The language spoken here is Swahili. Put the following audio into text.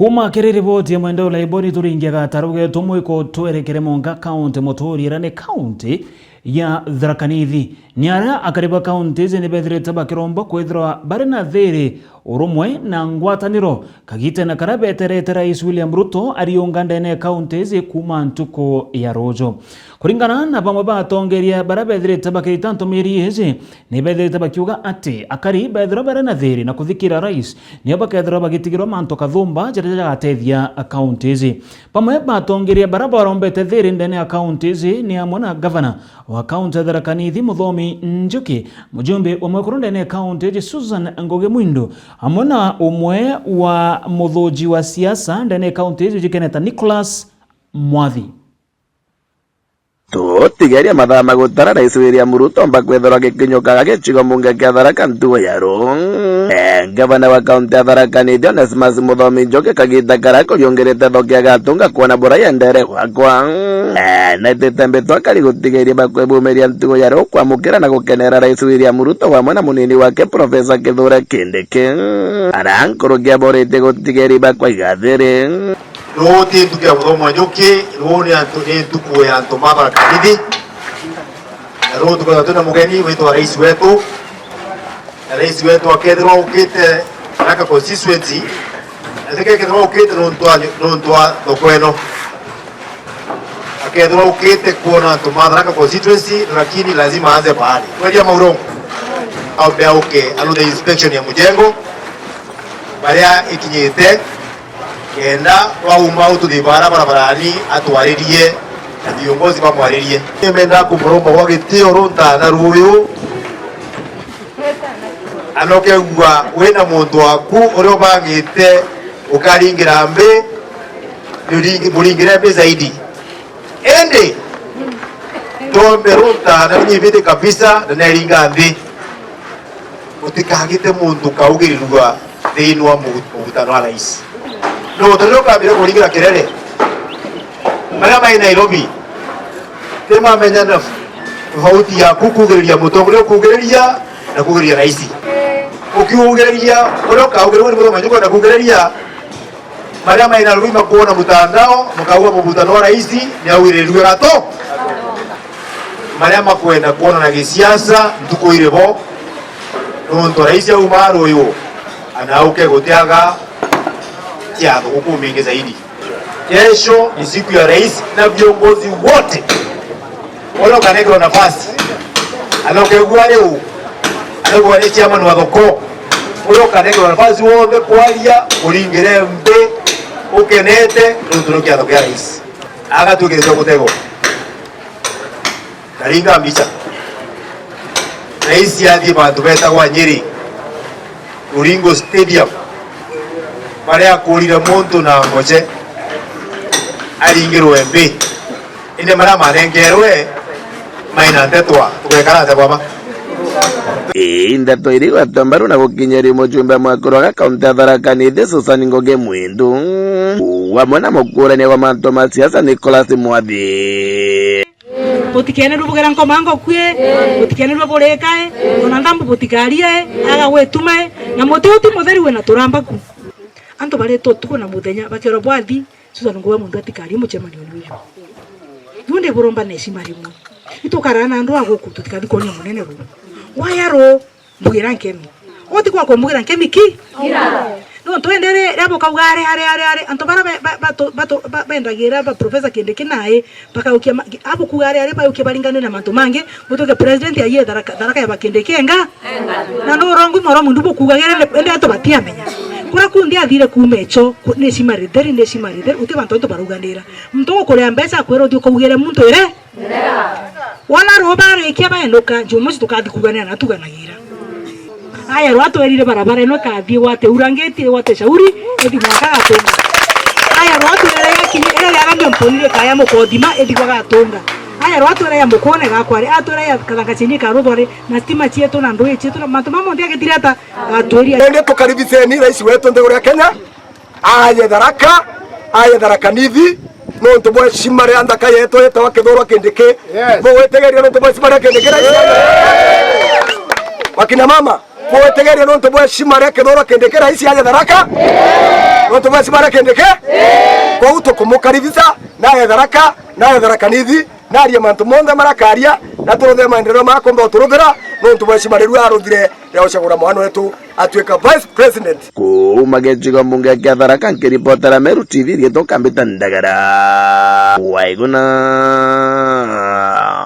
Kuma kerere boti ya mwendo la iboni turingia gataruge tumwiko twerekere monga county motorira ne county ya Tharaka Nithi niara akariba county zene bethrete bakirombo kwethirwa bari na thiri urumwe na ngwataniro kagite na karabeterete Rais William Ruto ariunganda ne county kuma ntuko ya Rojo kuringana na bamwe batongeria barabetherete bakiritanto miri ezi ne betherete bakiuga ati akari bethira bari na thiri na kuthikira rais ni bakethira bagitigirwa manto kathumba jereja atethia counties pamwe batongeria barabara ombete thiri ndene counties ni amona governor wa county ya Tharaka Nithi Muthomi Njuki mujumbe wa mwekurunde ne county Susan Ngoge Mwindo amona umwe wa muthoji wa siasa ndene county jikeneta Nicholas Mwathi tigeria mathama gutara Rais William Ruto mbakwethera gikinyoka gichigo munge kia Tharaka ntugo yaro gavana wa kaunti ya Tharaka Nithi Onesmus Muthomi Njuki kagita karako yongerete thokia gatunga kuona bora yendere gwakwa na tetembe twakari gutigeria bakwebumeria ntugo yaro kwamukira na gukenera Rais William Ruto wa mwana munini wake Profesa Kithure Kindiki arankorogia borete gutigeria bakwaigathire Roti tukia Muthomi Njuki roni antuku ya Ntuma Tharaka Nithi roti tuko tuna mugeni wetu wa rais wetu akethirwa ukite Tharaka constituency akethirwa ukite nontwa thokweno akethirwa ukite kuona Ntuma Tharaka constituency lakini lazima aanze pahali kwa maurongo au beauke alude inspection ya mujengo baria ikinyite kenda wauma ututhi barabarani atwaririe na viongozi bamwaririe nimenda kumuromba wa gitio ronda na ruyu anokegwa wena muntu waku urio bangite ukaringira mbe muringire mbe zaidi ende tombe ronda na nyibite kabisa na naringa mbe utikagite muntu kaugirirwa theinwa mugutano wa rais no toloka bila kuringira kirere maria mai Nairobi tema menyana tofauti ya kukugereria mutongoria kugereria na kugereria rais ukiugereria oroka ugereria Muthomi Njuki na kugereria maria mai Nairobi makuona mutandao mkaua mubutano wa rais ni awiririwe gato maria makwenda kuona na gisiasa ntuko irebo nonto rais ya umaro yo anauke gotiaga ya hukumu mingi zaidi. Kesho ni siku ya rais na viongozi wote wale kanegwa nafasi anokegwa leo anogwa ni chairman wa thoko wale kanegwa nafasi wote kwalia uringire mbe ukenete nturukia thoko ya rais aga tugezo kutego karinga mbicha rais yadi bantu beta kwa Nyeri Ulingo Stadium baria kurira muntu na ngoche aringirwe mbi inde mara marengerwe maina ndetwa tukekara te baba ndeto iri watambaru na gukinyeri mujumbe mwakoroga kaunti ya Tharaka Nithi Susan Ngoge Mwindo wamona mukurania wa manto ma siasa Nicholas Mwathi botikene rubugera nkomango kwe botikene rubulekae ona ndambu botikarie aga wetumae na mototi mutheri we na turambaku anto bareto tuko na muthenya bakero bwathi Susan Ngoge Mwindo atikari muchemani uyu yunde buromba neshima rimwe itukarana ndo agoku tutikathi konya munene ru wayaro mbugira nkemi oti kwa mugira nkemi ki no twendere rabo kaugare are anto bara bendagira ba Profesa Kindiki nae paka ukia abo kugare are ba ukia balingane na manto mange mutoke president ya ye Tharaka ya bakindiki enga na ndo rongo moro mundu bukugagere ende ato batia menya kura kundi athire kumecho neshima rideri uti bantu ento baruganira mto kore mbesa kwero dio kugere muntu ere wala robare ikia baenoka jumu tukathi kuganira na tuganagira aya rwatu erire barabara eno kathi wate urangeti wate shauri edi mwaka atonga aya rwatu era yarambe mponire kaya mukodima edi kwa atonga aya rwatu era yamukone gakwari atora ya kathangachini karudore na stima chieto na ndoye chieto na mantu mamo ndia getirata atoria ende tukaribiseni rais wetu ndegore ya Kenya aya Tharaka Nithi no ntubwe shimare andaka yeto yetawa Kithure Kindiki bo wetegeria no ntubwe shimare Kindiki wakina mama bo wetegeria no ntubwe shimare Kithure Kindiki rais ya Tharaka nontu bwa cimare kindiki kou tukumukaribisa naye Tharaka Nithi naria mantu monthe marakaria na turuthe maendeleo makomba uturuthira nontu bwa cimare rwa aruthire ya ucagura mwana wetu atuika vice president kuma gicigo mbunge kia Tharaka nkiripotera Meru TV gitå kambä Ndagara waiguna